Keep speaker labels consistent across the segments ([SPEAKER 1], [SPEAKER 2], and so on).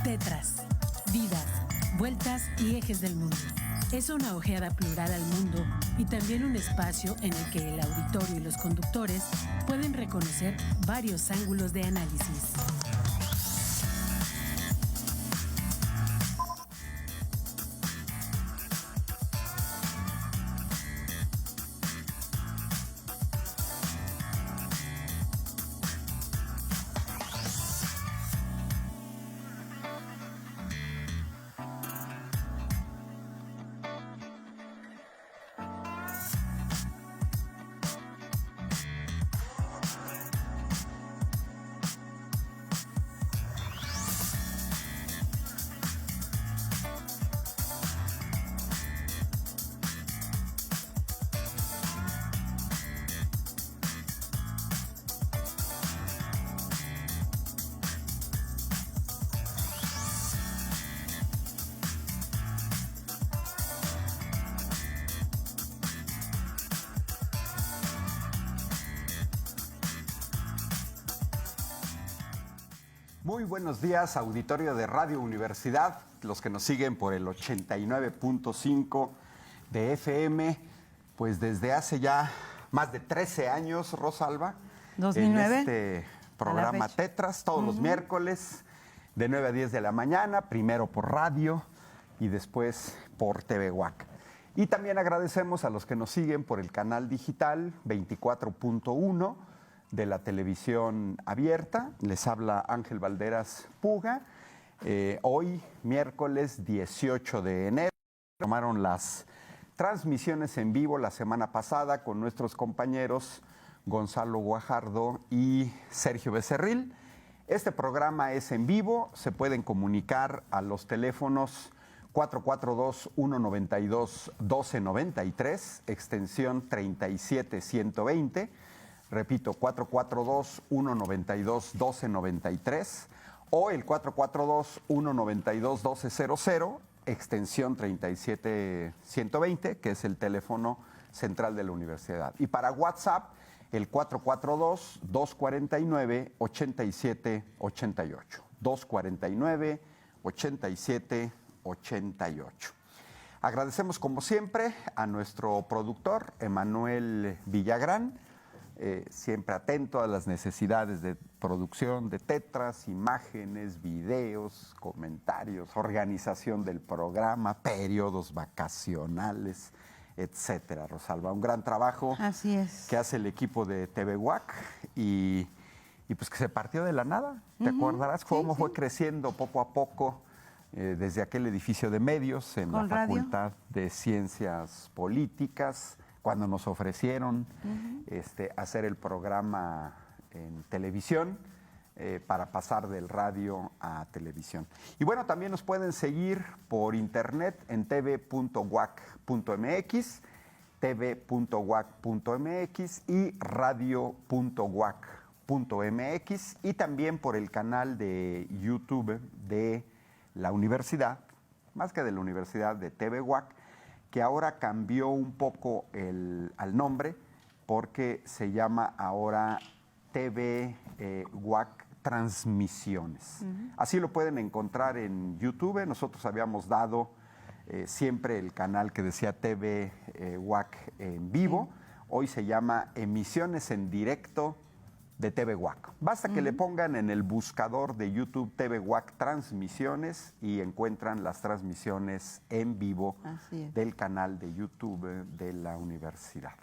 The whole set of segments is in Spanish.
[SPEAKER 1] Tetras, vidas, vueltas y ejes del mundo. Es una ojeada plural al mundo y también un espacio en el que el auditorio y los conductores pueden reconocer varios ángulos de análisis.
[SPEAKER 2] Muy buenos días, auditorio de Radio Universidad, los que nos siguen por el 89.5 de FM, pues desde hace ya más de 13 años, Rosalba,
[SPEAKER 3] 2009,
[SPEAKER 2] en este programa Tetras, todos los miércoles, de 9 a 10 de la mañana, primero por radio y después por TV UAC. Y también agradecemos a los que nos siguen por el canal digital 24.1 de la televisión abierta. Les habla Ángel Valderas Puga. Hoy, miércoles 18 de enero, tomaron las transmisiones en vivo la semana pasada con nuestros compañeros Gonzalo Guajardo y Sergio Becerril. Este programa es en vivo, se pueden comunicar a los teléfonos 442-192-1293, extensión 37120. Repito, 442-192-1293 o el 442-192-1200, extensión 37120, que es el teléfono central de la universidad. Y para WhatsApp, el 442-249-8788. 249-8788. Agradecemos como siempre a nuestro productor, Emanuel Villagrán, siempre atento a las necesidades de producción de Tetras, imágenes, videos, comentarios, organización del programa, periodos vacacionales, etcétera. Rosalba, un gran trabajo.
[SPEAKER 3] Así es.
[SPEAKER 2] Que hace el equipo de TV UAC y pues que se partió de la nada. ¿Te acordarás cómo fue creciendo poco a poco desde aquel edificio de medios en la Facultad de Ciencias Políticas? Cuando nos ofrecieron hacer el programa en televisión para pasar del radio a televisión. Y bueno, también nos pueden seguir por internet en tv.uac.mx, tv.uac.mx y radio.uac.mx y también por el canal de YouTube de la universidad, más que de la universidad, de TV UAC, que ahora cambió un poco al nombre porque se llama ahora TV UAC Transmisiones. Así lo pueden encontrar en YouTube. Nosotros habíamos dado siempre el canal que decía TV UAC en vivo. Hoy se llama Emisiones en Directo de TV UAC. Basta que le pongan en el buscador de YouTube TV UAC Transmisiones y encuentran las transmisiones en vivo del canal de YouTube de la universidad.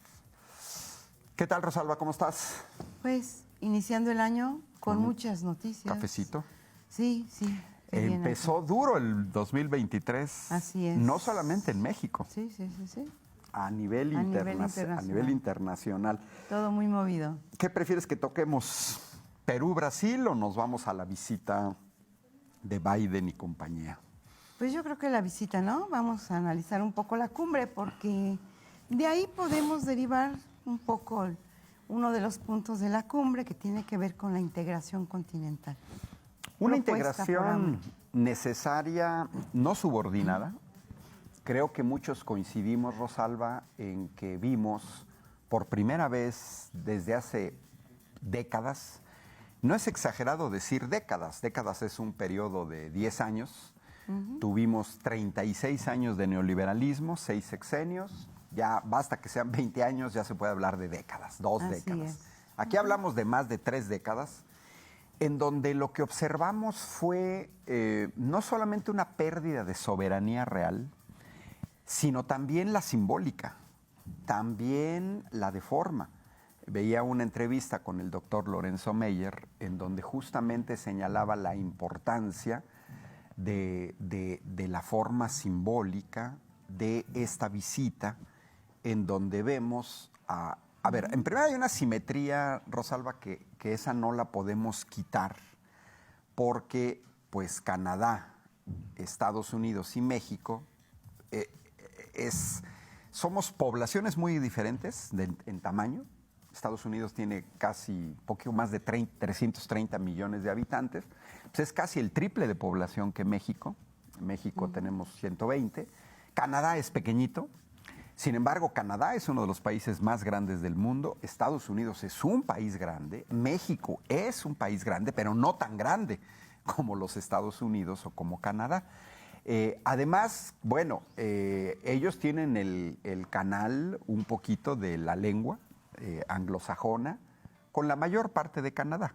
[SPEAKER 2] ¿Qué tal, Rosalba? ¿Cómo estás?
[SPEAKER 3] Pues iniciando el año con muchas noticias.
[SPEAKER 2] ¿Cafecito?
[SPEAKER 3] Sí, sí.
[SPEAKER 2] Empezó duro el 2023.
[SPEAKER 3] Así es.
[SPEAKER 2] No solamente en México.
[SPEAKER 3] Sí, sí, sí, sí.
[SPEAKER 2] A nivel internacional.
[SPEAKER 3] Todo muy movido.
[SPEAKER 2] ¿Qué prefieres que toquemos? ¿Perú, Brasil o nos vamos a la visita de Biden y compañía?
[SPEAKER 3] Pues yo creo que la visita, ¿no? Vamos a analizar un poco la cumbre porque de ahí podemos derivar un poco uno de los puntos de la cumbre que tiene que ver con la integración continental.
[SPEAKER 2] Una integración necesaria, no subordinada. Creo que muchos coincidimos, Rosalba, en que vimos por primera vez desde hace décadas No es exagerado decir décadas. Décadas es un periodo de 10 años. Tuvimos 36 años de neoliberalismo, 6 sexenios. Ya basta que sean 20 años, ya se puede hablar de décadas, 2
[SPEAKER 3] Así
[SPEAKER 2] décadas.
[SPEAKER 3] es.
[SPEAKER 2] Aquí hablamos de más de 3 décadas, en donde lo que observamos fue no solamente una pérdida de soberanía real, sino también la simbólica, también la de forma. Veía una entrevista con el doctor Lorenzo Meyer, en donde justamente señalaba la importancia de la forma simbólica de esta visita, en donde vemos a ver, en primer hay una simetría, Rosalba, que esa no la podemos quitar, porque pues Canadá, Estados Unidos y México somos poblaciones muy diferentes en tamaño. Estados Unidos tiene casi poco más de 330 millones de habitantes, pues es casi el triple de población que México. En México tenemos 120. Canadá es pequeñito. Sin embargo, Canadá es uno de los países más grandes del mundo. Estados Unidos es un país grande. México es un país grande, pero no tan grande como los Estados Unidos o como Canadá. Además, bueno, ellos tienen el canal un poquito de la lengua anglosajona con la mayor parte de Canadá.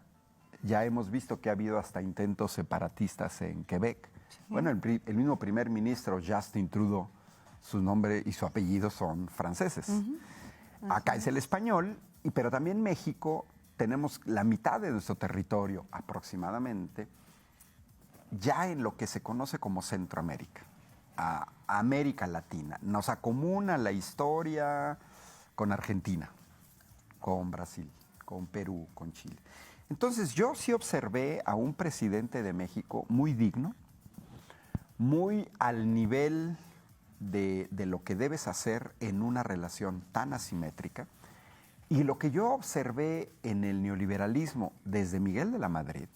[SPEAKER 2] Ya hemos visto que ha habido hasta intentos separatistas en Quebec. Sí. Bueno, el mismo primer ministro Justin Trudeau, su nombre y su apellido son franceses. Acá es el español, pero también México tenemos la mitad de nuestro territorio aproximadamente ya en lo que se conoce como Centroamérica, a América Latina. Nos acomuna la historia con Argentina, con Brasil, con Perú, con Chile. Entonces yo sí observé a un presidente de México muy digno, muy al nivel de lo que debes hacer en una relación tan asimétrica. Y lo que yo observé en el neoliberalismo desde Miguel de la Madrid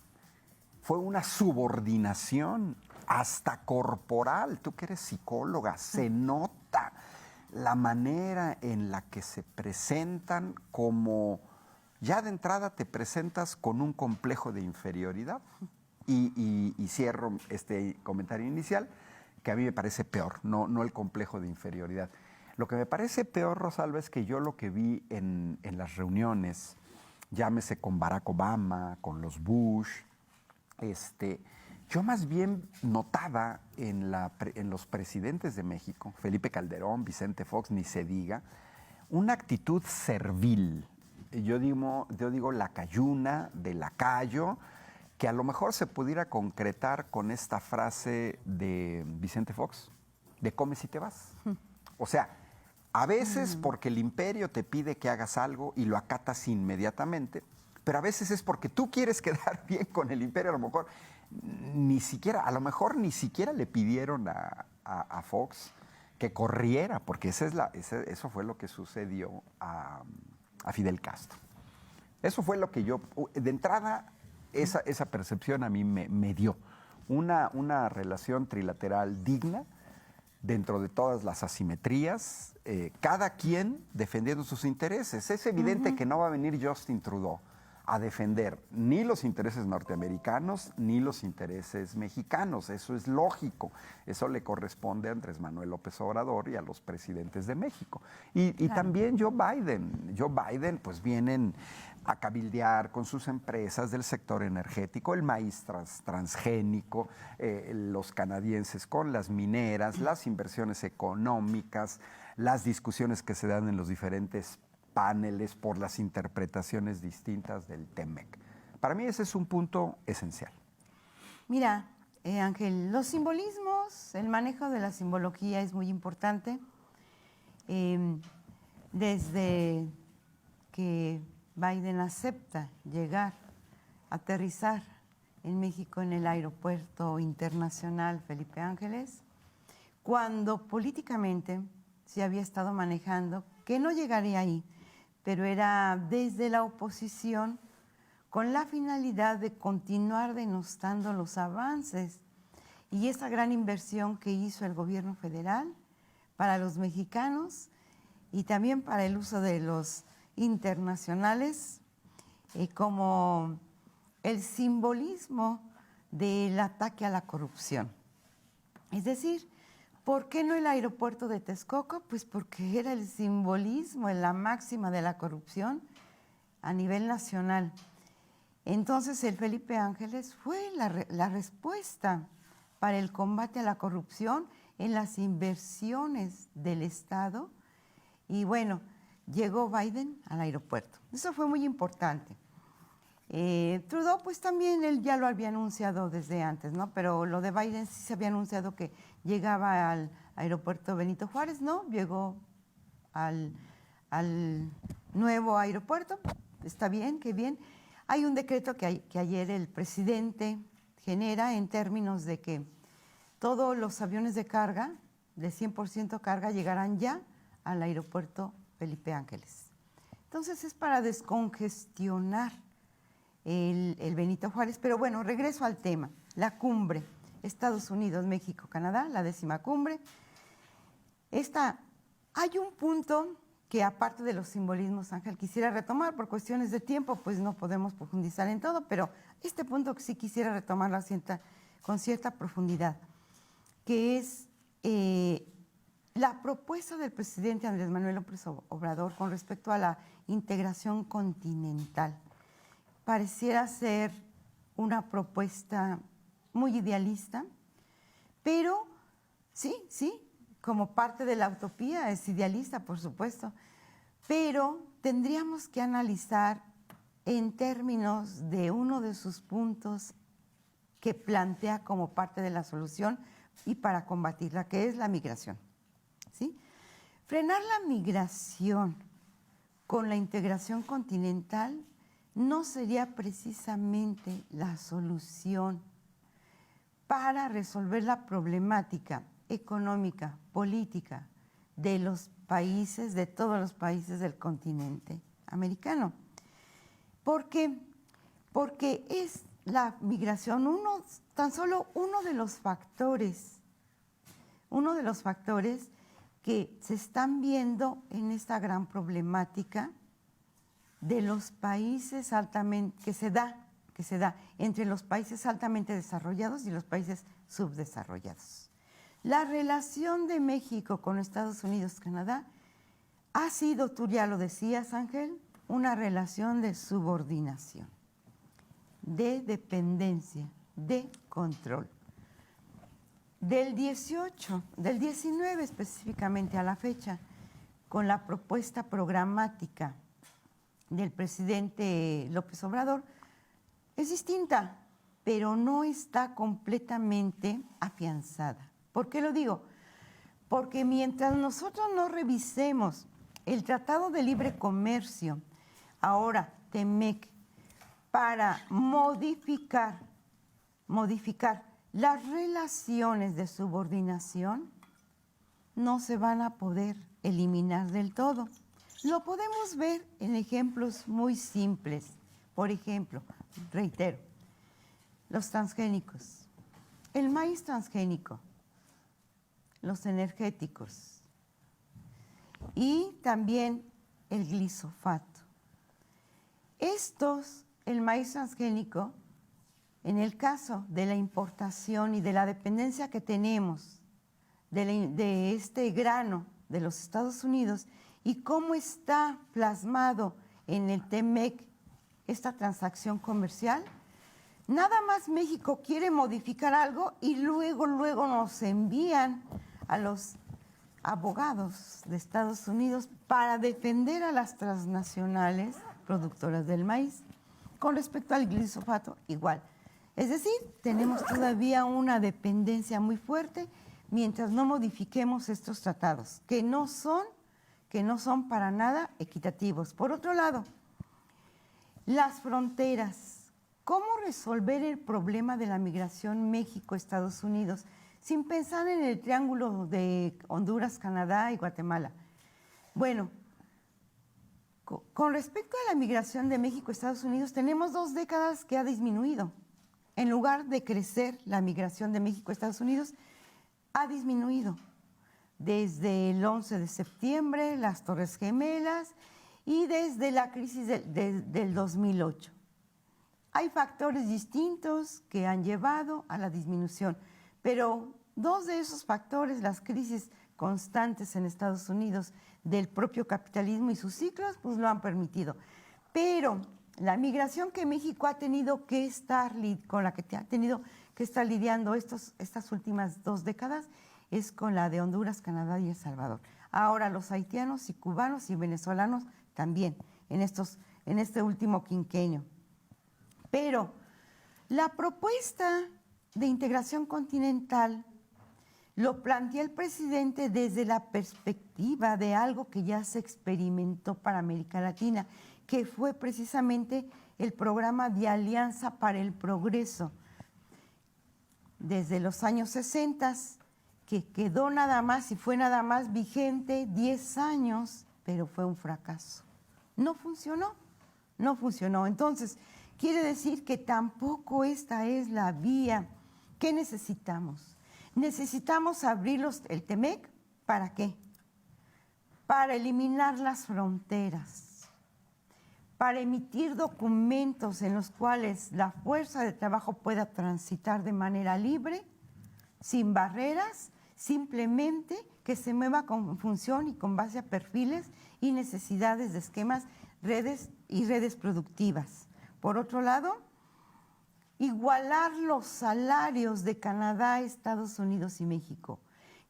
[SPEAKER 2] fue una subordinación hasta corporal. Tú que eres psicóloga, se nota la manera en la que se presentan como, ya de entrada te presentas con un complejo de inferioridad. Y cierro este comentario inicial, que a mí me parece peor, no el complejo de inferioridad. Lo que me parece peor, Rosalba, es que yo lo que vi en las reuniones, llámese con Barack Obama, con los Bush, yo más bien notaba en los presidentes de México, Felipe Calderón, Vicente Fox, ni se diga, una actitud servil. Yo digo lacayuna, de lacayo, que a lo mejor se pudiera concretar con esta frase de Vicente Fox, de comes y te vas. O sea, a veces porque el imperio te pide que hagas algo y lo acatas inmediatamente, pero a veces es porque tú quieres quedar bien con el imperio. A lo mejor ni siquiera le pidieron a Fox que corriera, porque eso fue lo que sucedió a Fidel Castro. Eso fue lo que yo, de entrada, esa percepción a mí me dio. Una relación trilateral digna, dentro de todas las asimetrías, cada quien defendiendo sus intereses. Es evidente que no va a venir Justin Trudeau a defender ni los intereses norteamericanos ni los intereses mexicanos. Eso es lógico. Eso le corresponde a Andrés Manuel López Obrador y a los presidentes de México. Y claro, también Joe Biden. Joe Biden, pues vienen a cabildear con sus empresas del sector energético, el maíz transgénico, los canadienses con las mineras, las inversiones económicas, las discusiones que se dan en los diferentes paneles por las interpretaciones distintas del TEMEC. Para mí ese es un punto esencial.
[SPEAKER 3] Mira, Ángel, los simbolismos, el manejo de la simbología es muy importante. Desde que Biden acepta llegar, aterrizar en México en el aeropuerto internacional Felipe Ángeles, cuando políticamente se había estado manejando que no llegaría ahí, pero era desde la oposición con la finalidad de continuar denostando los avances y esa gran inversión que hizo el gobierno federal para los mexicanos y también para el uso de los internacionales como el simbolismo del ataque a la corrupción. Es decir, ¿por qué no el aeropuerto de Texcoco? Pues porque era el simbolismo, la máxima de la corrupción a nivel nacional. Entonces el Felipe Ángeles fue la respuesta para el combate a la corrupción en las inversiones del Estado. Y bueno, llegó Biden al aeropuerto. Eso fue muy importante. Trudeau, pues también él ya lo había anunciado desde antes, ¿no? Pero lo de Biden sí se había anunciado que llegaba al aeropuerto Benito Juárez, ¿no? Llegó al nuevo aeropuerto. Está bien, qué bien. Hay un decreto que ayer el presidente genera en términos de que todos los aviones de carga, de 100% carga, llegarán ya al aeropuerto Felipe Ángeles. Entonces es para descongestionar el Benito Juárez. Pero bueno, regreso al tema. La cumbre, Estados Unidos, México, Canadá, la 10ª cumbre. Hay un punto que aparte de los simbolismos, Ángel, quisiera retomar. Por cuestiones de tiempo, pues no podemos profundizar en todo, pero este punto que sí quisiera retomarlo con cierta profundidad, que es la propuesta del presidente Andrés Manuel López Obrador con respecto a la integración continental. Pareciera ser una propuesta muy idealista, pero sí, como parte de la utopía, es idealista, por supuesto, pero tendríamos que analizar en términos de uno de sus puntos que plantea como parte de la solución y para combatirla, que es la migración, ¿sí? Frenar la migración con la integración continental no sería precisamente la solución para resolver la problemática económica, política de los países, de todos los países del continente americano. ¿Por qué? Porque es la migración tan solo uno de los factores que se están viendo en esta gran problemática de los países que se da entre los países altamente desarrollados y los países subdesarrollados. La relación de México con Estados Unidos, Canadá, ha sido, tú ya lo decías, Ángel, una relación de subordinación, de dependencia, de control. Del 19 específicamente a la fecha, con la propuesta programática del presidente López Obrador, es distinta, pero no está completamente afianzada. ¿Por qué lo digo? Porque mientras nosotros no revisemos el Tratado de Libre Comercio, ahora TEMEC, para modificar las relaciones de subordinación, no se van a poder eliminar del todo. Lo podemos ver en ejemplos muy simples. Por ejemplo, reitero, los transgénicos, el maíz transgénico, los energéticos y también el glifosato. El maíz transgénico, en el caso de la importación y de la dependencia que tenemos de este grano de los Estados Unidos y cómo está plasmado en el TEMEC esta transacción comercial, nada más México quiere modificar algo y luego nos envían a los abogados de Estados Unidos para defender a las transnacionales productoras del maíz. Con respecto al glifosato, igual. Es decir, tenemos todavía una dependencia muy fuerte mientras no modifiquemos estos tratados, que no son para nada equitativos. Por otro lado, las fronteras. ¿Cómo resolver el problema de la migración México-Estados Unidos sin pensar en el triángulo de Honduras, Canadá y Guatemala? Bueno, con respecto a la migración de México-Estados Unidos, tenemos 2 décadas que ha disminuido. En lugar de crecer la migración de México-Estados Unidos, ha disminuido. Desde el 11 de septiembre, las Torres Gemelas y desde la crisis del 2008. Hay factores distintos que han llevado a la disminución, pero dos de esos factores, las crisis constantes en Estados Unidos del propio capitalismo y sus ciclos, pues lo han permitido. Pero la migración que México ha tenido que estar, con la que ha tenido que estar lidiando estas últimas 2 décadas, es con la de Honduras, Canadá y El Salvador. Ahora los haitianos y cubanos y venezolanos también en este último quinquenio. Pero la propuesta de integración continental lo plantea el presidente desde la perspectiva de algo que ya se experimentó para América Latina, que fue precisamente el programa de Alianza para el Progreso. Desde los años 60, que quedó nada más y fue nada más vigente 10 años, pero fue un fracaso. No funcionó. Entonces, quiere decir que tampoco esta es la vía. ¿Qué necesitamos? Necesitamos abrir el TEMEC, ¿para qué? Para eliminar las fronteras, para emitir documentos en los cuales la fuerza de trabajo pueda transitar de manera libre, sin barreras, simplemente que se mueva con función y con base a perfiles y necesidades de esquemas, redes productivas. Por otro lado, igualar los salarios de Canadá, Estados Unidos y México.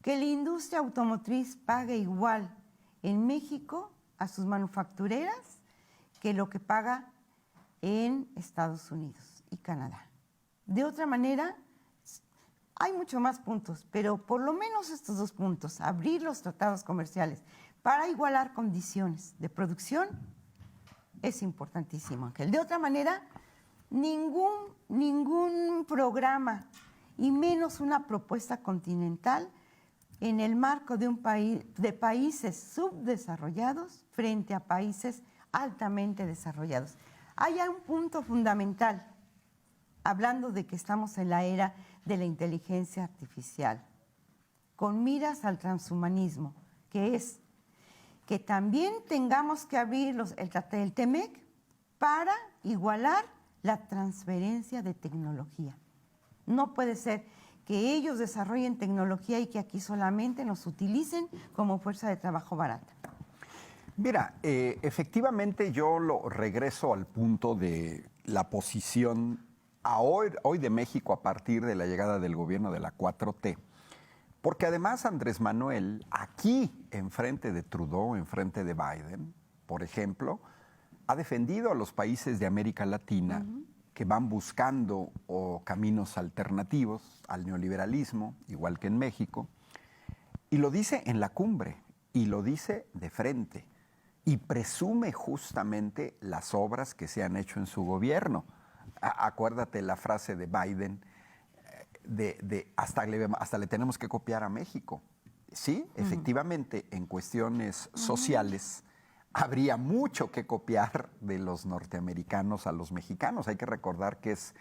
[SPEAKER 3] Que la industria automotriz pague igual en México a sus manufactureras que lo que paga en Estados Unidos y Canadá. De otra manera, hay muchos más puntos, pero por lo menos estos 2 puntos, abrir los tratados comerciales para igualar condiciones de producción, es importantísimo, Ángel. De otra manera, ningún programa, y menos una propuesta continental, en el marco de de países subdesarrollados frente a países altamente desarrollados. Hay un punto fundamental, hablando de que estamos en la era de la inteligencia artificial, con miras al transhumanismo, que es que también tengamos que abrir el TEMEC para igualar la transferencia de tecnología. No puede ser que ellos desarrollen tecnología y que aquí solamente nos utilicen como fuerza de trabajo barata.
[SPEAKER 2] Mira, efectivamente yo lo regreso al punto de la posición hoy de México a partir de la llegada del gobierno de la 4T. Porque además Andrés Manuel, aquí enfrente de Trudeau, enfrente de Biden, por ejemplo, ha defendido a los países de América Latina que van buscando caminos alternativos al neoliberalismo, igual que en México, y lo dice en la cumbre, y lo dice de frente, y presume justamente las obras que se han hecho en su gobierno. Acuérdate la frase de Biden, hasta le tenemos que copiar a México. Sí, efectivamente, en cuestiones sociales habría mucho que copiar de los norteamericanos a los mexicanos. Hay que recordar que es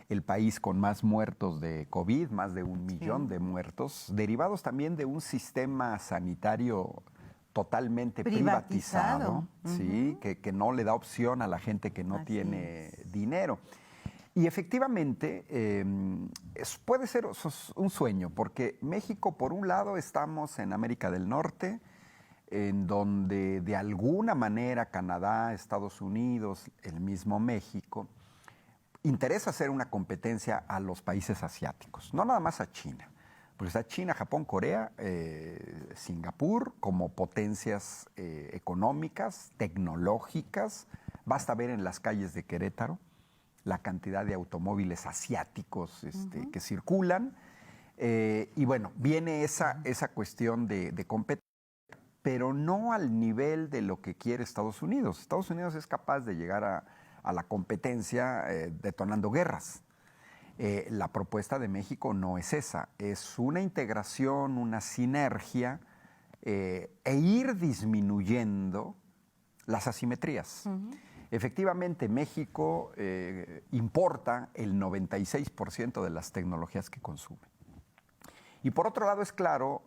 [SPEAKER 2] el país con más muertos de COVID, más de 1 millón de muertos, derivados también de un sistema sanitario totalmente privatizado, ¿sí? Que no le da opción a la gente que no tiene dinero. Y efectivamente, puede ser un sueño, porque México, por un lado, estamos en América del Norte, en donde de alguna manera Canadá, Estados Unidos, el mismo México, interesa hacer una competencia a los países asiáticos, no nada más a China, porque está China, Japón, Corea, Singapur como potencias económicas, tecnológicas. Basta ver en las calles de Querétaro la cantidad de automóviles asiáticos que circulan. Y bueno, viene esa cuestión de competencia, pero no al nivel de lo que quiere Estados Unidos. Estados Unidos es capaz de llegar a la competencia detonando guerras. La propuesta de México no es esa, es una integración, una sinergia e ir disminuyendo las asimetrías. Efectivamente, México importa el 96% de las tecnologías que consume. Y por otro lado, es claro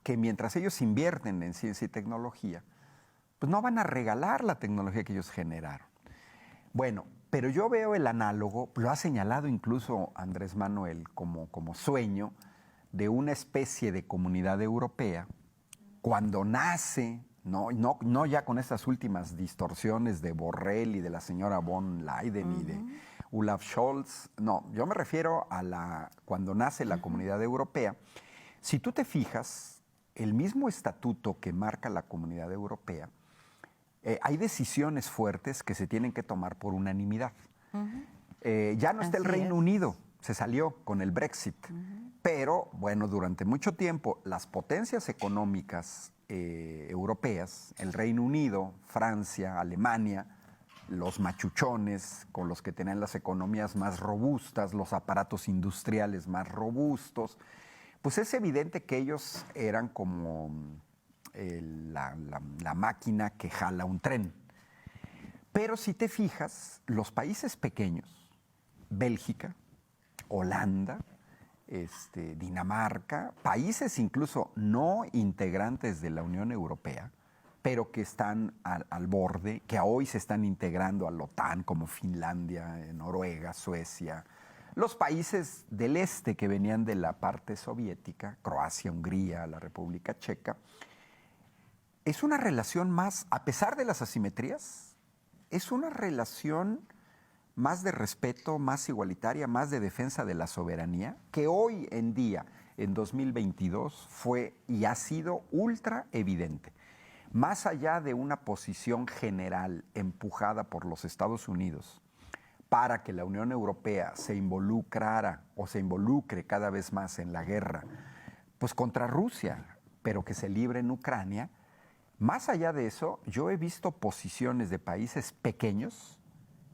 [SPEAKER 2] que mientras ellos invierten en ciencia y tecnología, pues no van a regalar la tecnología que ellos generaron. Bueno, Pero yo veo el análogo, lo ha señalado incluso Andrés Manuel como sueño de una especie de comunidad europea, cuando nace, no ya con estas últimas distorsiones de Borrell y de la señora von Leyen y de Olaf Scholz, no, yo me refiero a cuando nace la comunidad europea. Si tú te fijas, el mismo estatuto que marca la comunidad europea, hay decisiones fuertes que se tienen que tomar por unanimidad. Ya no está el Reino Unido, se salió con el Brexit. Pero, bueno, durante mucho tiempo las potencias económicas europeas, el Reino Unido, Francia, Alemania, los machuchones con los que tenían las economías más robustas, los aparatos industriales más robustos, pues es evidente que ellos eran como la máquina que jala un tren. Pero si te fijas, los países pequeños, Bélgica, Holanda, Dinamarca, países incluso no integrantes de la Unión Europea, pero que están al borde, que hoy se están integrando a la OTAN, como Finlandia, Noruega, Suecia, los países del este que venían de la parte soviética, Croacia, Hungría, la República Checa. Es una relación más, a pesar de las asimetrías, es una relación más de respeto, más igualitaria, más de defensa de la soberanía, que hoy en día, en 2022, fue y ha sido ultra evidente. Más allá de una posición general empujada por los Estados Unidos para que la Unión Europea se involucrara o se involucre cada vez más en la guerra, pues contra Rusia, pero que se libre en Ucrania. Más allá de eso, yo he visto posiciones de países pequeños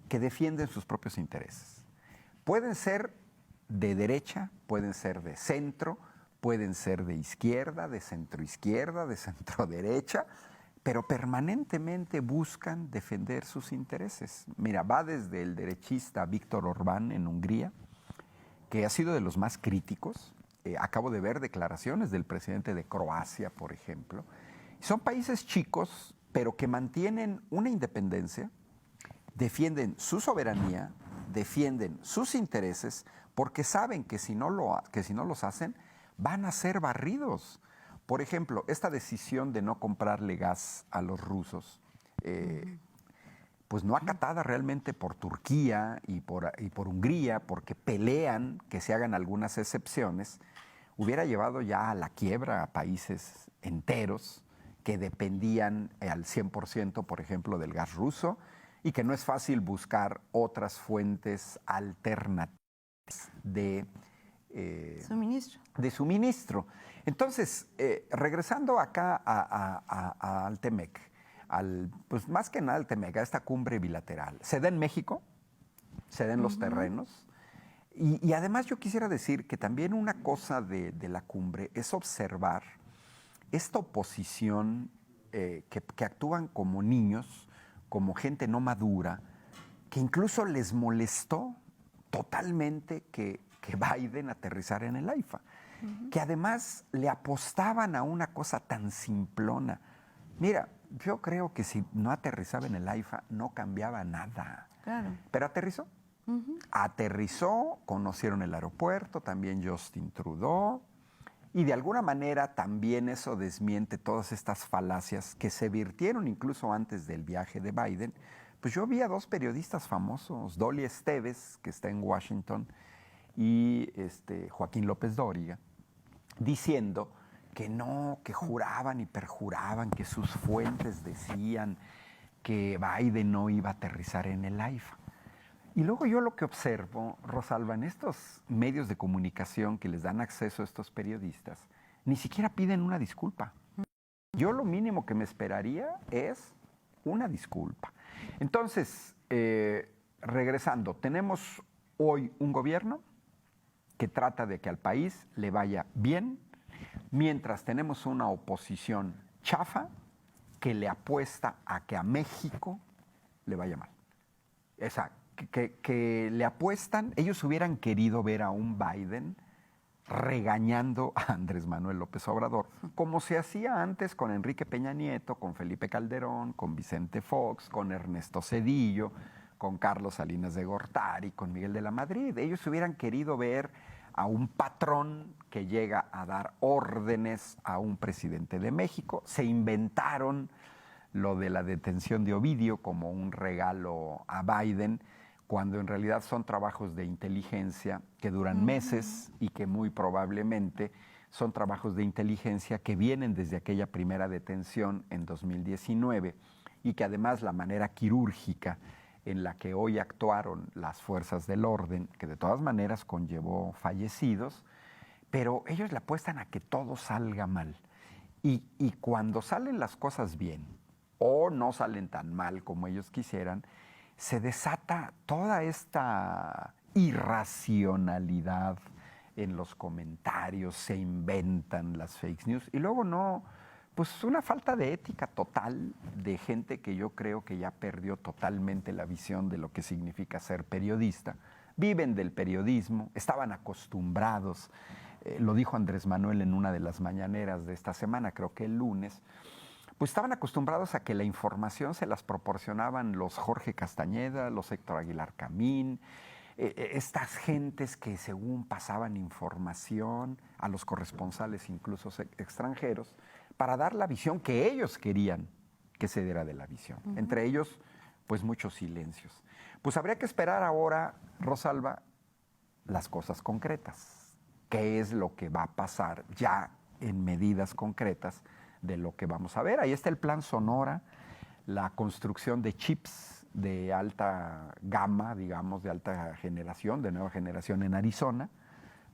[SPEAKER 2] que defienden sus propios intereses. Pueden ser de derecha, pueden ser de centro, pueden ser de izquierda, de centroizquierda, de centroderecha, pero permanentemente buscan defender sus intereses. Mira, va desde el derechista Víctor Orbán en Hungría, que ha sido de los más críticos. Acabo de ver declaraciones del presidente de Croacia, por ejemplo. Son países chicos, pero que mantienen una independencia, defienden su soberanía, defienden sus intereses, porque saben que si no los hacen, van a ser barridos. Por ejemplo, esta decisión de no comprarle gas a los rusos, pues no acatada realmente por Turquía y por Hungría, porque pelean que se hagan algunas excepciones, hubiera llevado ya a la quiebra a países enteros que dependían al 100%, por ejemplo, del gas ruso, y que no es fácil buscar otras fuentes alternativas de suministro. Entonces, regresando acá al TEMEC, pues más que nada al TEMEC, a esta cumbre bilateral, se da en México, se da en los terrenos, y además yo quisiera decir que también una cosa de la cumbre es observar esta oposición que actúan como niños, como gente no madura, que incluso les molestó totalmente que Biden aterrizara en el AIFA, que además le apostaban a una cosa tan simplona. Mira, yo creo que si no aterrizaba en el AIFA no cambiaba nada.
[SPEAKER 3] Claro.
[SPEAKER 2] Pero aterrizó. Aterrizó, conocieron el aeropuerto, también Justin Trudeau, y de alguna manera también eso desmiente todas estas falacias que se virtieron incluso antes del viaje de Biden. Pues yo vi a dos periodistas famosos, Dolly Esteves, que está en Washington, y Joaquín López Dóriga, diciendo que no, que juraban y perjuraban, que sus fuentes decían que Biden no iba a aterrizar en el AIFA. Y luego yo lo que observo, Rosalba, en estos medios de comunicación que les dan acceso a estos periodistas, ni siquiera piden una disculpa. Yo lo mínimo que me esperaría es una disculpa. Entonces, regresando, tenemos hoy un gobierno que trata de que al país le vaya bien, mientras tenemos una oposición chafa que le apuesta a que a México le vaya mal. Exacto. Que le apuestan, ellos hubieran querido ver a un Biden regañando a Andrés Manuel López Obrador, como se hacía antes con Enrique Peña Nieto, con Felipe Calderón, con Vicente Fox, con Ernesto Zedillo, con Carlos Salinas de Gortari, con Miguel de la Madrid. Ellos hubieran querido ver a un patrón que llega a dar órdenes a un presidente de México. Se inventaron lo de la detención de Ovidio como un regalo a Biden, cuando en realidad son trabajos de inteligencia que duran meses y que muy probablemente son trabajos de inteligencia que vienen desde aquella primera detención en 2019 y que además la manera quirúrgica en la que hoy actuaron las fuerzas del orden, que de todas maneras conllevó fallecidos, pero ellos le apuestan a que todo salga mal. Y cuando salen las cosas bien, o no salen tan mal como ellos quisieran, se desata toda esta irracionalidad en los comentarios, se inventan las fake news y luego pues una falta de ética total de gente que yo creo que ya perdió totalmente la visión de lo que significa ser periodista. Viven del periodismo, estaban acostumbrados, lo dijo Andrés Manuel en una de las mañaneras de esta semana, creo que el lunes, pues estaban acostumbrados a que la información se las proporcionaban los Jorge Castañeda, los Héctor Aguilar Camín, estas gentes que según pasaban información a los corresponsales, incluso extranjeros, para dar la visión que ellos querían que se diera de la visión. Entre ellos, pues muchos silencios. Pues habría que esperar ahora, Rosalba, las cosas concretas. ¿Qué es lo que va a pasar ya en medidas concretas de lo que vamos a ver? Ahí está el Plan Sonora, la construcción de chips de alta gama, digamos, de alta generación, de nueva generación en Arizona,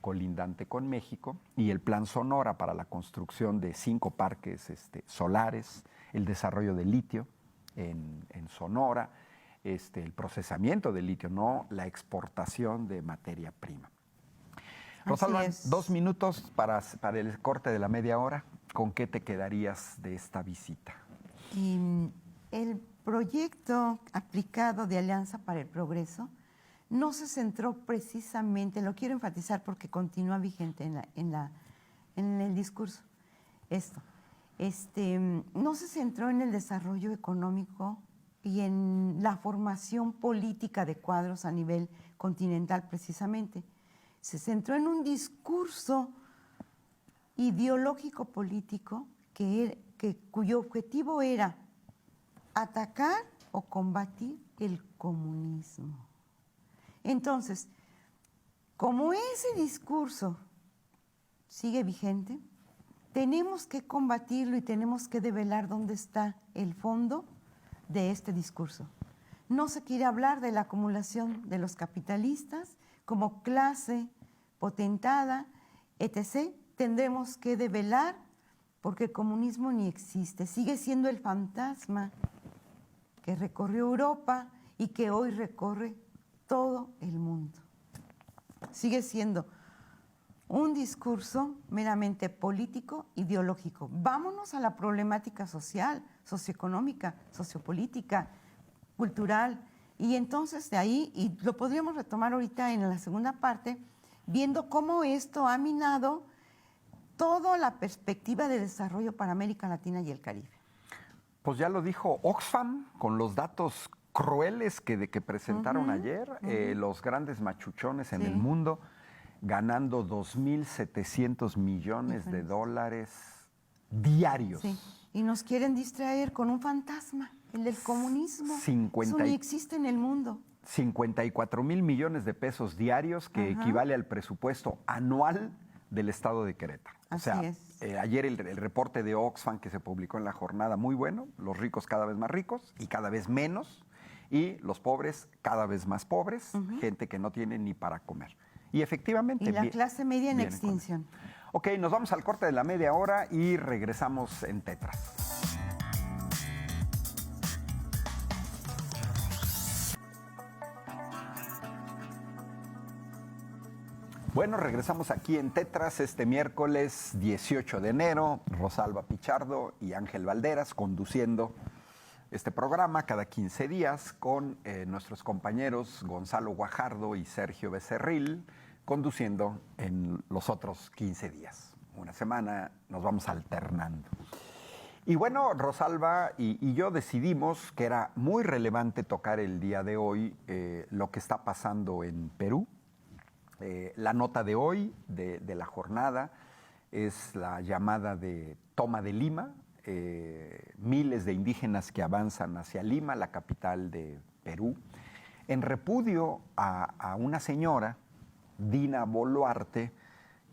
[SPEAKER 2] colindante con México, y el Plan Sonora para la construcción de 5 parques solares, el desarrollo de litio en Sonora, el procesamiento de litio, no la exportación de materia prima. Rosalba, 2 minutos para el corte de la media hora. ¿Con qué te quedarías de esta visita?
[SPEAKER 3] El proyecto aplicado de Alianza para el Progreso no se centró precisamente, lo quiero enfatizar porque continúa vigente en el discurso, no se centró en el desarrollo económico y en la formación política de cuadros a nivel continental precisamente. Se centró en un discurso ideológico político cuyo objetivo era atacar o combatir el comunismo. Entonces, como ese discurso sigue vigente, tenemos que combatirlo y tenemos que develar dónde está el fondo de este discurso. No se quiere hablar de la acumulación de los capitalistas como clase potentada, etc. Tendremos que develar porque el comunismo ni existe, sigue siendo el fantasma que recorrió Europa y que hoy recorre todo el mundo. Sigue siendo un discurso meramente político, ideológico. Vámonos a la problemática social, socioeconómica, sociopolítica, cultural. Y entonces de ahí, y lo podríamos retomar ahorita en la segunda parte, viendo cómo esto ha minado toda la perspectiva de desarrollo para América Latina y el Caribe. Pues ya lo dijo Oxfam con los datos crueles que presentaron ayer, los grandes machuchones en el mundo, ganando 2.700 millones de dólares diarios. Sí. Y nos quieren distraer con un fantasma, el del comunismo. Eso ni existe en el mundo.
[SPEAKER 2] 54,000 millones de pesos diarios, que equivale al presupuesto anual del estado de Querétaro.
[SPEAKER 3] Así es.
[SPEAKER 2] Ayer el reporte de Oxfam que se publicó en la jornada, muy bueno, los ricos cada vez más ricos y cada vez menos, y los pobres cada vez más pobres, gente que no tiene ni para comer. Y efectivamente...
[SPEAKER 3] Y la clase media en extinción.
[SPEAKER 2] Ok, nos vamos al corte de la media hora y regresamos en Tetras. Bueno, regresamos aquí en Tetras este miércoles 18 de enero. Rosalba Pichardo y Ángel Valderas conduciendo este programa cada 15 días con nuestros compañeros Gonzalo Guajardo y Sergio Becerril conduciendo en los otros 15 días. Una semana nos vamos alternando. Y bueno, Rosalba y yo decidimos que era muy relevante tocar el día de hoy lo que está pasando en Perú. La nota de hoy, de la jornada, es la llamada de Toma de Lima. Miles de indígenas que avanzan hacia Lima, la capital de Perú, en repudio a una señora, Dina Boluarte,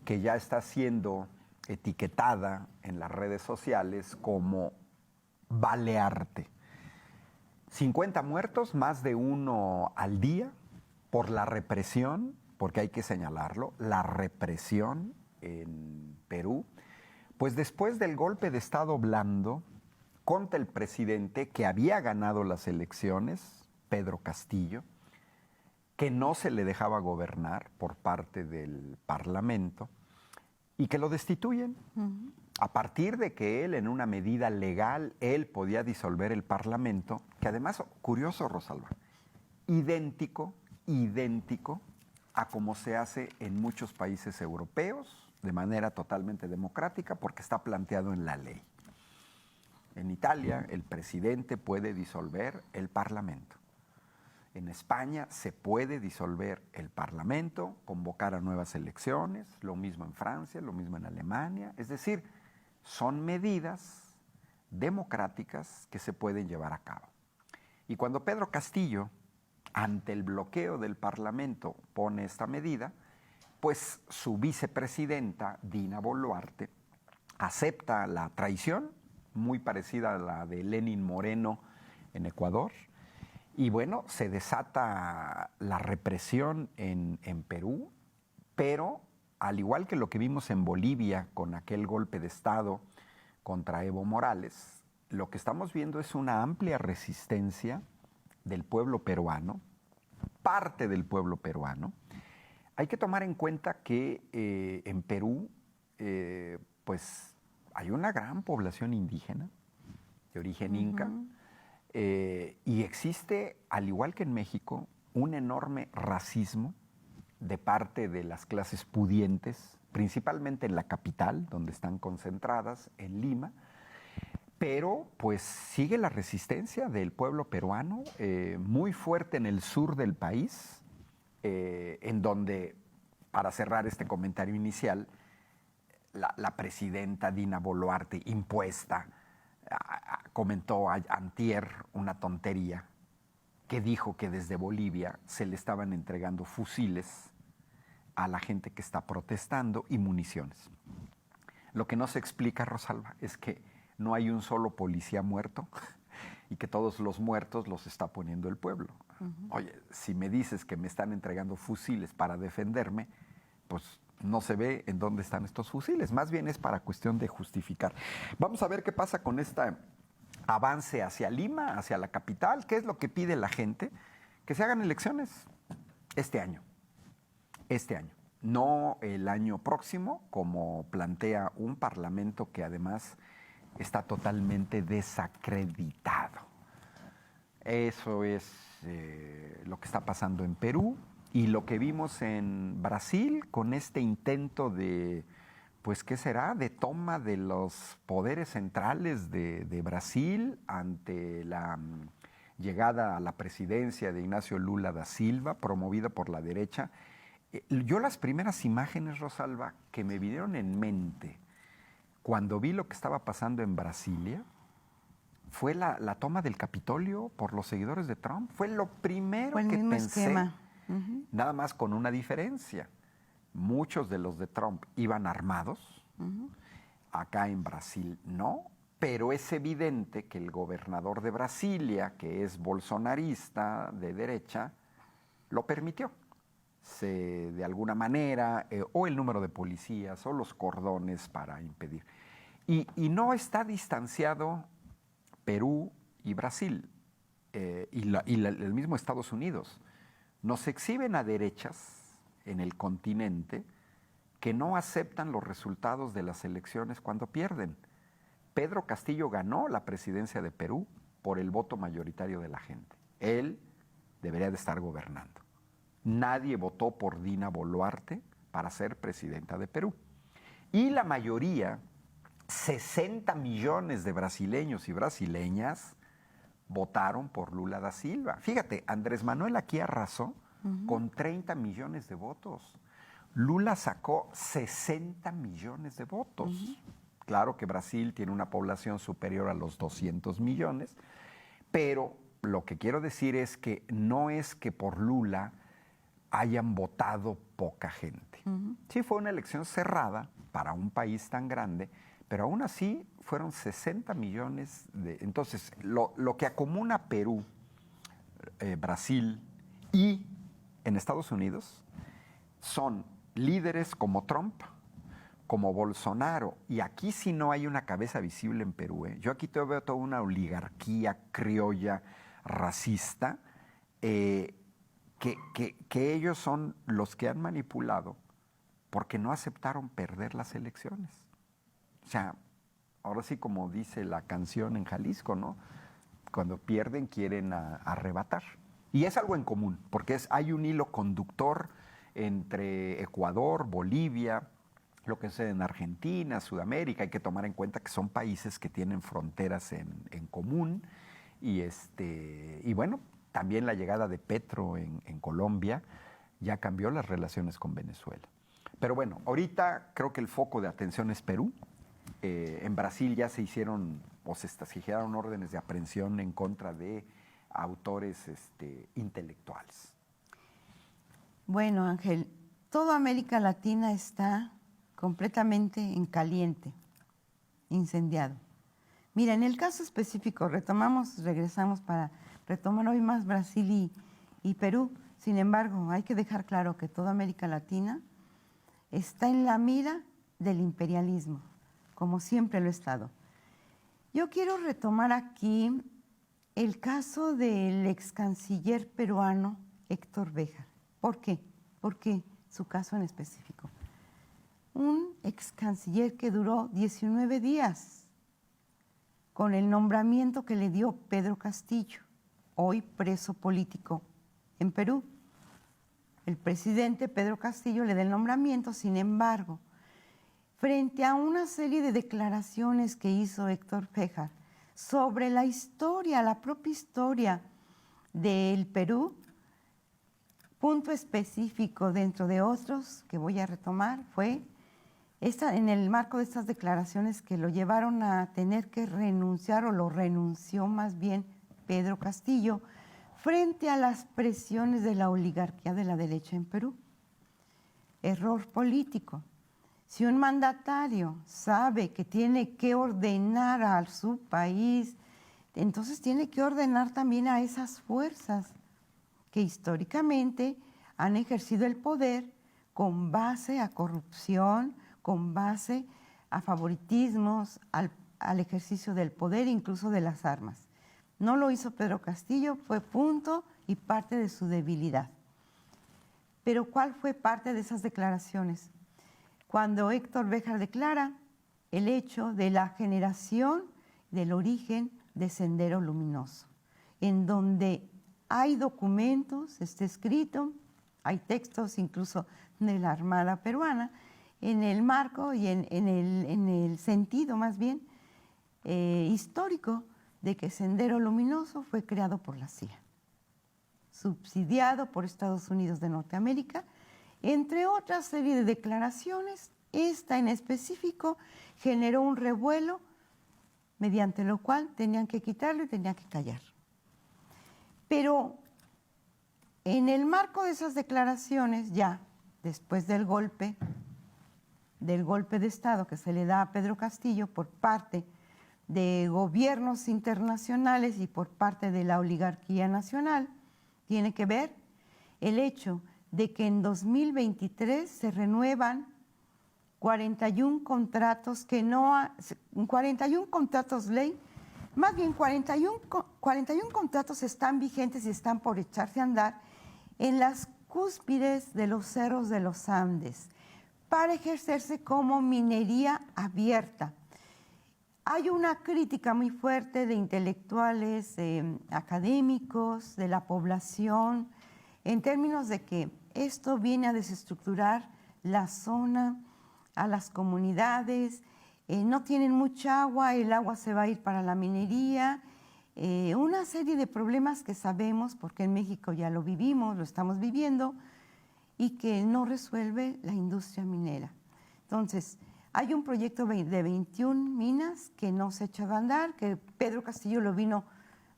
[SPEAKER 2] que ya está siendo etiquetada en las redes sociales como Balearte. 50 muertos, más de uno al día, por la represión, porque hay que señalarlo, la represión en Perú, pues después del golpe de Estado blando contra el presidente que había ganado las elecciones, Pedro Castillo, que no se le dejaba gobernar por parte del Parlamento y que lo destituyen. A partir de que él, en una medida legal, él podía disolver el Parlamento, que además, curioso, Rosalba, idéntico a como se hace en muchos países europeos, de manera totalmente democrática, porque está planteado en la ley. En Italia, el presidente puede disolver el Parlamento. En España se puede disolver el Parlamento, convocar a nuevas elecciones, lo mismo en Francia, lo mismo en Alemania. Es decir, son medidas democráticas que se pueden llevar a cabo. Y cuando Pedro Castillo, ante el bloqueo del Parlamento, pone esta medida, pues su vicepresidenta, Dina Boluarte, acepta la traición, muy parecida a la de Lenín Moreno en Ecuador, y bueno, se desata la represión en Perú, pero al igual que lo que vimos en Bolivia con aquel golpe de Estado contra Evo Morales, lo que estamos viendo es una amplia resistencia del pueblo peruano, parte del pueblo peruano. Hay que tomar en cuenta que en Perú, pues hay una gran población indígena de origen inca, y existe, al igual que en México, un enorme racismo de parte de las clases pudientes, principalmente en la capital, donde están concentradas, en Lima, pero pues sigue la resistencia del pueblo peruano, muy fuerte en el sur del país, en donde, para cerrar este comentario inicial, la presidenta Dina Boluarte, impuesta, comentó antier una tontería, que dijo que desde Bolivia se le estaban entregando fusiles a la gente que está protestando y municiones. Lo que no se explica, Rosalba, es que no hay un solo policía muerto y que todos los muertos los está poniendo el pueblo. Oye, si me dices que me están entregando fusiles para defenderme, pues no se ve en dónde están estos fusiles. Más bien es para cuestión de justificar. Vamos a ver qué pasa con este avance hacia Lima, hacia la capital. ¿Qué es lo que pide la gente? Que se hagan elecciones este año. Este año. No el año próximo, como plantea un parlamento que además está totalmente desacreditado. Eso es lo que está pasando en Perú y lo que vimos en Brasil con este intento de, pues, ¿qué será?, de toma de los poderes centrales de Brasil ante la llegada a la presidencia de Ignacio Lula da Silva, promovida por la derecha. Yo las primeras imágenes, Rosalba, que me vinieron en mente cuando vi lo que estaba pasando en Brasilia, fue la toma del Capitolio por los seguidores de Trump. Fue lo primero que pensé, esquema. Nada más con una diferencia. Muchos de los de Trump iban armados, acá en Brasil no, pero es evidente que el gobernador de Brasilia, que es bolsonarista de derecha, lo permitió. De alguna manera, o el número de policías, o los cordones para impedir. Y no está distanciado Perú y Brasil, el mismo Estados Unidos. Nos exhiben a derechas en el continente que no aceptan los resultados de las elecciones cuando pierden. Pedro Castillo ganó la presidencia de Perú por el voto mayoritario de la gente. Él debería de estar gobernando. Nadie votó por Dina Boluarte para ser presidenta de Perú. Y la mayoría 60 millones de brasileños y brasileñas votaron por Lula da Silva. Fíjate, Andrés Manuel aquí arrasó con 30 millones de votos. Lula sacó 60 millones de votos. Claro que Brasil tiene una población superior a los 200 millones, pero lo que quiero decir es que no es que por Lula hayan votado poca gente. Sí, fue una elección cerrada para un país tan grande, pero aún así fueron 60 millones de... Entonces, lo que acumula Perú, Brasil y en Estados Unidos son líderes como Trump, como Bolsonaro, y aquí sí no hay una cabeza visible en Perú. Yo aquí veo toda una oligarquía criolla, racista, que ellos son los que han manipulado porque no aceptaron perder las elecciones. O sea, ahora sí como dice la canción en Jalisco, ¿no? Cuando pierden quieren arrebatar. Y es algo en común, porque hay un hilo conductor entre Ecuador, Bolivia, lo que sucede en Argentina, Sudamérica. Hay que tomar en cuenta que son países que tienen fronteras en común. Y bueno, también la llegada de Petro en Colombia ya cambió las relaciones con Venezuela. Pero bueno, ahorita creo que el foco de atención es Perú. En Brasil ya se hicieron órdenes de aprehensión en contra de autores intelectuales.
[SPEAKER 3] Bueno, Ángel, toda América Latina está completamente en caliente, incendiado. Mira, en el caso específico, regresamos para retomar hoy más Brasil y Perú. Sin embargo, hay que dejar claro que toda América Latina está en la mira del imperialismo, como siempre lo ha estado. Yo quiero retomar aquí el caso del ex canciller peruano Héctor Béjar. ¿Por qué? ¿Por qué su caso en específico? Un ex canciller que duró 19 días con el nombramiento que le dio Pedro Castillo, hoy preso político en Perú. El presidente Pedro Castillo le da el nombramiento, sin embargo, frente a una serie de declaraciones que hizo Héctor Béjar sobre la historia, la propia historia del Perú, punto específico dentro de otros que voy a retomar fue en el marco de estas declaraciones que lo llevaron a tener que renunciar, o lo renunció más bien Pedro Castillo, frente a las presiones de la oligarquía de la derecha en Perú. Error político. Si un mandatario sabe que tiene que ordenar a su país, entonces tiene que ordenar también a esas fuerzas que históricamente han ejercido el poder con base a corrupción, con base a favoritismos, al ejercicio del poder, incluso de las armas. No lo hizo Pedro Castillo, fue punto y parte de su debilidad. Pero ¿cuál fue parte de esas declaraciones? Cuando Héctor Béjar declara el hecho de la generación del origen de Sendero Luminoso, en donde hay documentos, está escrito, hay textos incluso de la Armada peruana, en el marco y en el sentido más bien histórico de que Sendero Luminoso fue creado por la CIA, subsidiado por Estados Unidos de Norteamérica, entre otra serie de declaraciones. Esta en específico generó un revuelo mediante lo cual tenían que quitarlo y tenían que callar. Pero en el marco de esas declaraciones, ya después del golpe de Estado que se le da a Pedro Castillo por parte de gobiernos internacionales y por parte de la oligarquía nacional, tiene que ver el hecho de que en 2023 se renuevan 41 contratos 41 contratos ley, más bien 41 contratos están vigentes y están por echarse a andar en las cúspides de los cerros de los Andes para ejercerse como minería abierta. Hay una crítica muy fuerte de intelectuales, académicos, de la población, en términos de que esto viene a desestructurar la zona, a las comunidades, no tienen mucha agua, el agua se va a ir para la minería, una serie de problemas que sabemos, porque en México ya lo vivimos, lo estamos viviendo, y que no resuelve la industria minera. Entonces, hay un proyecto de 21 minas que no se echa a andar, que Pedro Castillo lo vino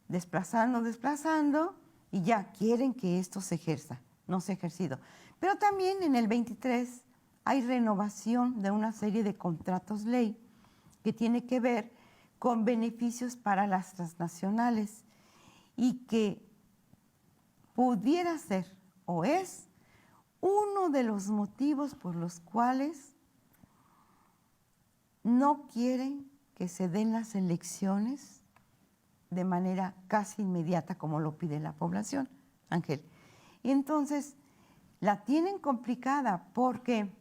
[SPEAKER 3] desplazando, y ya quieren que esto se ejerza, no se ha ejercido. Pero también en el 23 hay renovación de una serie de contratos ley que tiene que ver con beneficios para las transnacionales y que pudiera ser o es uno de los motivos por los cuales no quieren que se den las elecciones de manera casi inmediata como lo pide la población, Ángel. Y entonces la tienen complicada porque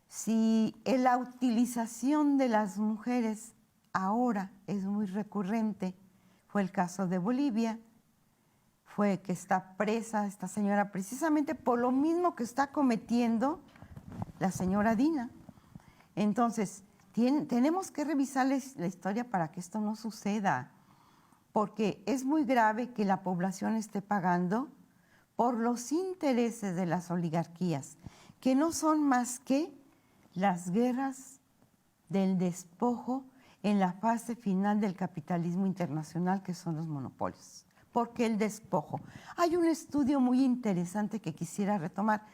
[SPEAKER 3] si la utilización de las mujeres ahora es muy recurrente, fue el caso de Bolivia, fue que está presa esta señora precisamente por lo mismo que está cometiendo la señora Dina. Entonces, tenemos que revisar la historia para que esto no suceda, porque es muy grave que la población esté pagando por los intereses de las oligarquías, que no son más que las guerras del despojo en la fase final del capitalismo internacional, que son los monopolios. ¿Por qué el despojo? Hay un estudio muy interesante que quisiera retomar,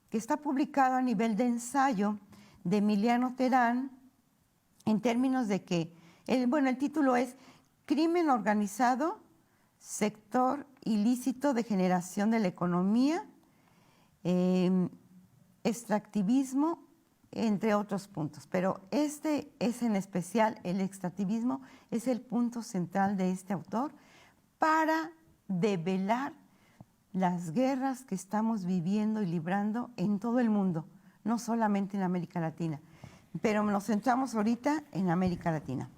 [SPEAKER 3] que está publicado a nivel de ensayo de Emiliano Terán, en términos de que, el título es Crimen organizado, sector ilícito de generación de la economía, extractivismo, entre otros puntos. Pero este es en especial, el extractivismo es el punto central de este autor para develar las guerras que estamos viviendo y librando en todo el mundo, no solamente en América Latina. Pero nos centramos ahorita en América Latina.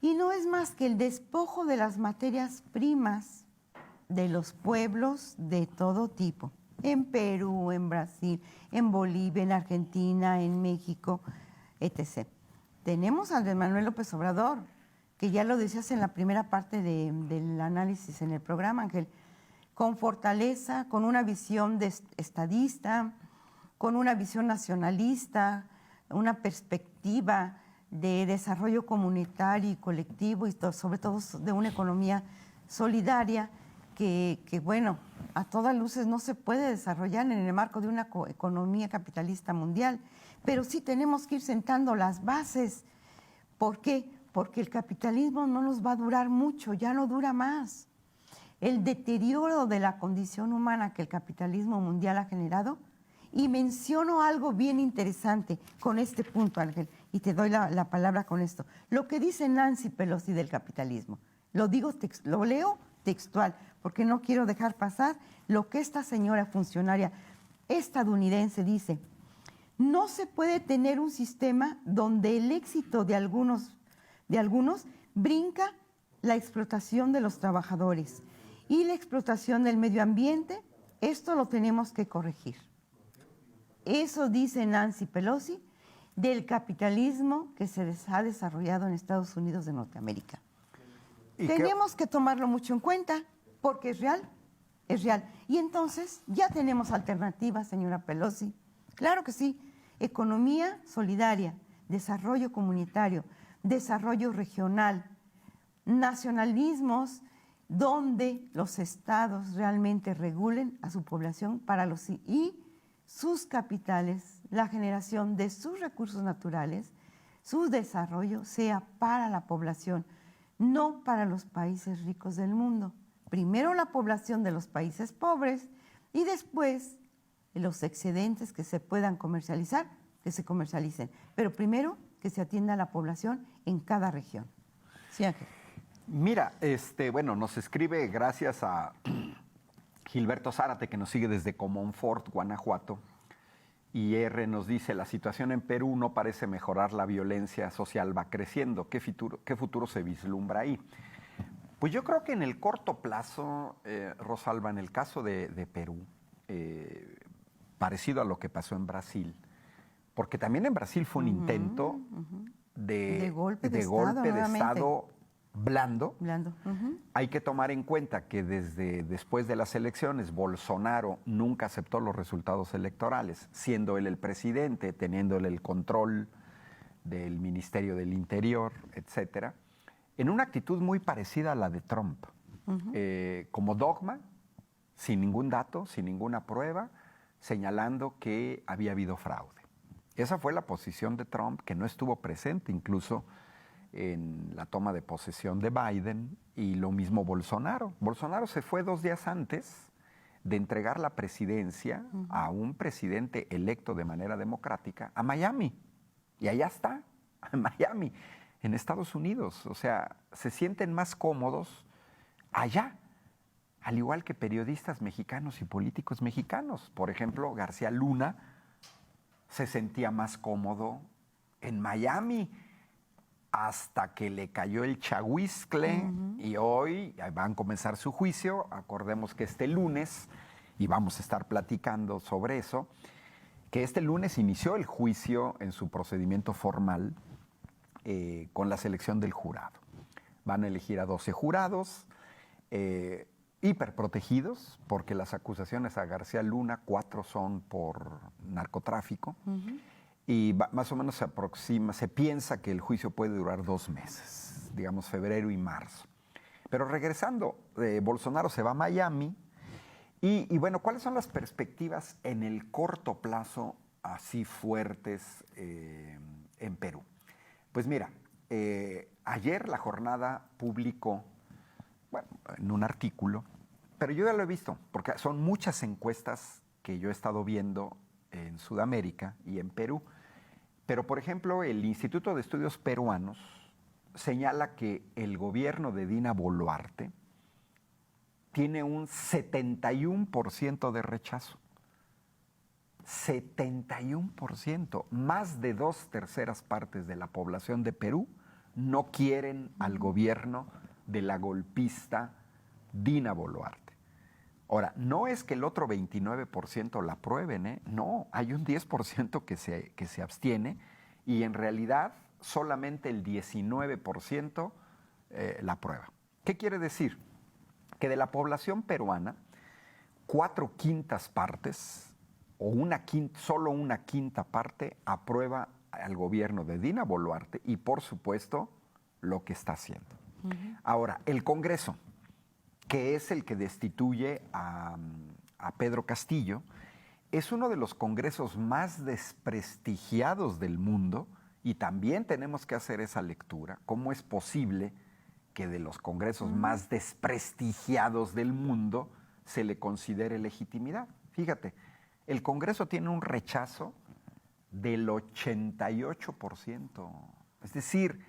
[SPEAKER 3] Y no es más que el despojo de las materias primas de los pueblos de todo tipo, en Perú, en Brasil, en Bolivia, en Argentina, en México, etc. Tenemos a Andrés Manuel López Obrador, que ya lo decías en la primera parte del análisis en el programa, Ángel, con fortaleza, con una visión estadista, con una visión nacionalista, una perspectiva de desarrollo comunitario y colectivo y sobre todo de una economía solidaria que, bueno, a todas luces no se puede desarrollar en el marco de una economía capitalista mundial, pero sí tenemos que ir sentando las bases. ¿Por qué? Porque el capitalismo no nos va a durar mucho, ya no dura más. El deterioro de la condición humana que el capitalismo mundial ha generado. Y menciono algo bien interesante con este punto, Ángel, y te doy la palabra con esto. Lo que dice Nancy Pelosi del capitalismo, lo leo textual, porque no quiero dejar pasar lo que esta señora funcionaria estadounidense dice. No se puede tener un sistema donde el éxito de algunos brinca la explotación de los trabajadores y la explotación del medio ambiente. Esto lo tenemos que corregir. Eso dice Nancy Pelosi del capitalismo que se ha desarrollado en Estados Unidos de Norteamérica. Tenemos que tomarlo mucho en cuenta porque es real, es real. Y entonces ya tenemos alternativas, señora Pelosi. Claro que sí. Economía solidaria, desarrollo comunitario, desarrollo regional, nacionalismos donde los estados realmente regulen a su población y sus capitales, la generación de sus recursos naturales, su desarrollo sea para la población, no para los países ricos del mundo. Primero la población de los países pobres y después los excedentes que se puedan comercializar, que se comercialicen. Pero primero que se atienda a la población en cada región. Sí, Ángel.
[SPEAKER 2] Mira, nos escribe gracias a Gilberto Zárate, que nos sigue desde Comonfort, Guanajuato, y nos dice, la situación en Perú no parece mejorar, la violencia social va creciendo. ¿Qué futuro se vislumbra ahí? Pues yo creo que en el corto plazo, Rosalba, en el caso de Perú, parecido a lo que pasó en Brasil, porque también en Brasil fue un intento
[SPEAKER 3] de golpe de
[SPEAKER 2] Estado blando.
[SPEAKER 3] Ujú.
[SPEAKER 2] Hay que tomar en cuenta que desde después de las elecciones, Bolsonaro nunca aceptó los resultados electorales, siendo él el presidente, teniendo él el control del Ministerio del Interior, etcétera, en una actitud muy parecida a la de Trump, como dogma, sin ningún dato, sin ninguna prueba, señalando que había habido fraude. Esa fue la posición de Trump, que no estuvo presente incluso en la toma de posesión de Biden, y lo mismo Bolsonaro. Bolsonaro se fue 2 días antes de entregar la presidencia a un presidente electo de manera democrática a Miami. Y allá está, en Miami, en Estados Unidos. O sea, se sienten más cómodos allá, al igual que periodistas mexicanos y políticos mexicanos. Por ejemplo, García Luna se sentía más cómodo en Miami hasta que le cayó el chahuizcle y hoy van a comenzar su juicio. Acordemos que este lunes, y vamos a estar platicando sobre eso, que este lunes inició el juicio en su procedimiento formal con la selección del jurado. Van a elegir a 12 jurados, hiperprotegidos, porque las acusaciones a García Luna, 4 son por narcotráfico, y más o menos se piensa que el juicio puede durar 2 meses, digamos febrero y marzo. Pero regresando, Bolsonaro se va a Miami, y bueno, ¿cuáles son las perspectivas en el corto plazo así fuertes en Perú? Pues mira, ayer La Jornada publicó, bueno, en un artículo, pero yo ya lo he visto, porque son muchas encuestas que yo he estado viendo en Sudamérica y en Perú. Pero, por ejemplo, el Instituto de Estudios Peruanos señala que el gobierno de Dina Boluarte tiene un 71% de rechazo. 71%. Más de 2/3 partes de la población de Perú no quieren al gobierno de la golpista Dina Boluarte. Ahora, no es que el otro 29% la aprueben, ¿eh? No, hay un 10% que se abstiene y en realidad solamente el 19% la aprueba. ¿Qué quiere decir? Que de la población peruana, 4/5 partes o solo una quinta parte aprueba al gobierno de Dina Boluarte y, por supuesto, lo que está haciendo. Ahora, el Congreso, que es el que destituye a Pedro Castillo, es uno de los congresos más desprestigiados del mundo y también tenemos que hacer esa lectura. ¿Cómo es posible que de los congresos más desprestigiados del mundo se le considere legitimidad? Fíjate, el Congreso tiene un rechazo del 88%, es decir,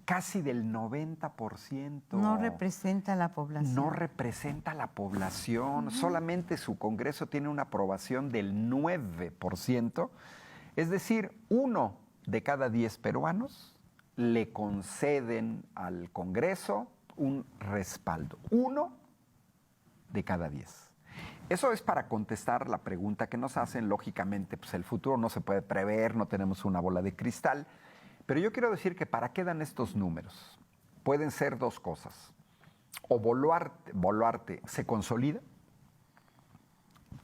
[SPEAKER 2] casi del 90%.
[SPEAKER 3] No representa a la población.
[SPEAKER 2] No representa a la población. Solamente su Congreso tiene una aprobación del 9%. Es decir, 1 de cada 10 peruanos le conceden al Congreso un respaldo. 1 de cada 10. Eso es para contestar la pregunta que nos hacen. Lógicamente, pues el futuro no se puede prever, no tenemos una bola de cristal. Pero yo quiero decir que ¿para qué dan estos números? Pueden ser 2 cosas. O Boluarte se consolida,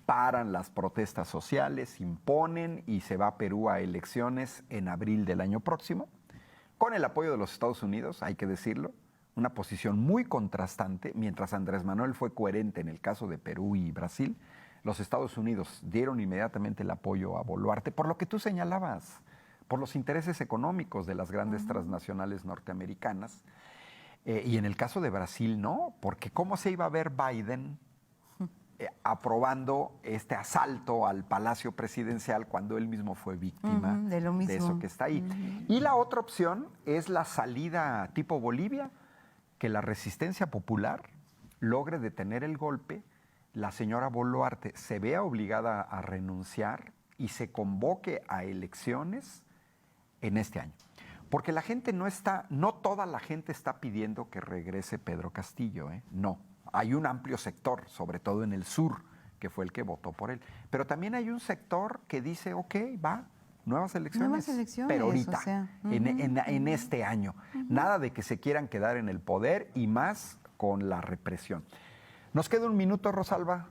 [SPEAKER 2] paran las protestas sociales, imponen y se va a Perú a elecciones en abril del año próximo, con el apoyo de los Estados Unidos, hay que decirlo, una posición muy contrastante. Mientras Andrés Manuel fue coherente en el caso de Perú y Brasil, los Estados Unidos dieron inmediatamente el apoyo a Boluarte, por lo que tú señalabas, por los intereses económicos de las grandes transnacionales norteamericanas. Y en el caso de Brasil, no, porque ¿cómo se iba a ver Biden aprobando este asalto al Palacio Presidencial cuando él mismo fue víctima
[SPEAKER 3] de lo mismo.
[SPEAKER 2] De eso que está ahí? Y la otra opción es la salida tipo Bolivia, que la resistencia popular logre detener el golpe, la señora Boluarte se vea obligada a renunciar y se convoque a elecciones en este año. Porque la gente no toda la gente está pidiendo que regrese Pedro Castillo, ¿eh? No. Hay un amplio sector, sobre todo en el sur, que fue el que votó por él. Pero también hay un sector que dice, ok, va, nuevas elecciones, pero ahorita,
[SPEAKER 3] o sea,
[SPEAKER 2] en este año. Nada de que se quieran quedar en el poder y más con la represión. Nos queda un minuto, Rosalba.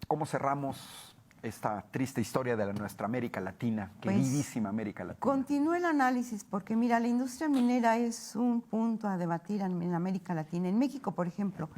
[SPEAKER 2] ¿Cómo cerramos esta triste historia de nuestra América Latina, queridísima América Latina?
[SPEAKER 3] Continúa el análisis, porque mira, la industria minera es un punto a debatir en América Latina. En México, por ejemplo,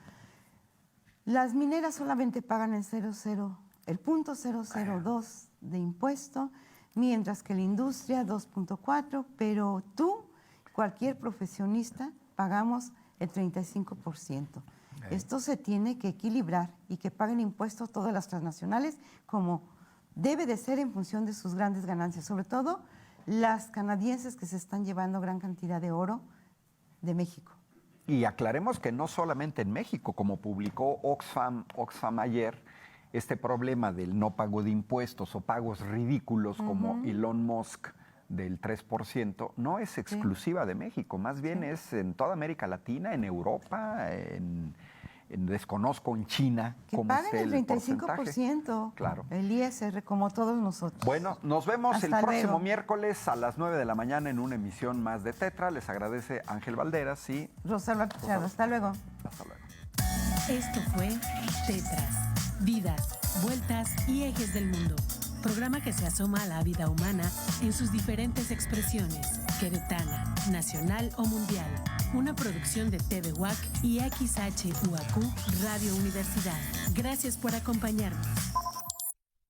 [SPEAKER 3] las mineras solamente pagan el 0.002 de impuesto, mientras que la industria 2.4, pero tú, cualquier profesionista, pagamos el 35%. Esto se tiene que equilibrar y que paguen impuestos todas las transnacionales como debe de ser en función de sus grandes ganancias, sobre todo las canadienses que se están llevando gran cantidad de oro de México.
[SPEAKER 2] Y aclaremos que no solamente en México, como publicó Oxfam ayer, este problema del no pago de impuestos o pagos ridículos como Elon Musk del 3%, no es exclusiva de México, más bien es en toda América Latina, en Europa, desconozco en China
[SPEAKER 3] que
[SPEAKER 2] cómo
[SPEAKER 3] paguen
[SPEAKER 2] es
[SPEAKER 3] el 35%,
[SPEAKER 2] claro.
[SPEAKER 3] El ISR, como todos nosotros.
[SPEAKER 2] Bueno, nos vemos
[SPEAKER 3] Hasta
[SPEAKER 2] el próximo
[SPEAKER 3] luego.
[SPEAKER 2] miércoles a las 9 de la mañana en una emisión más de Tetra. Les agradece Ángel Valderas y
[SPEAKER 3] Rosalba Pichardo, hasta luego.
[SPEAKER 2] hasta luego.
[SPEAKER 1] Esto fue Tetras, vidas, vueltas y ejes del mundo. Programa que se asoma a la vida humana en sus diferentes expresiones, queretana, nacional o mundial. Una producción de TVWAC y XHUAQ Radio Universidad. Gracias por acompañarnos.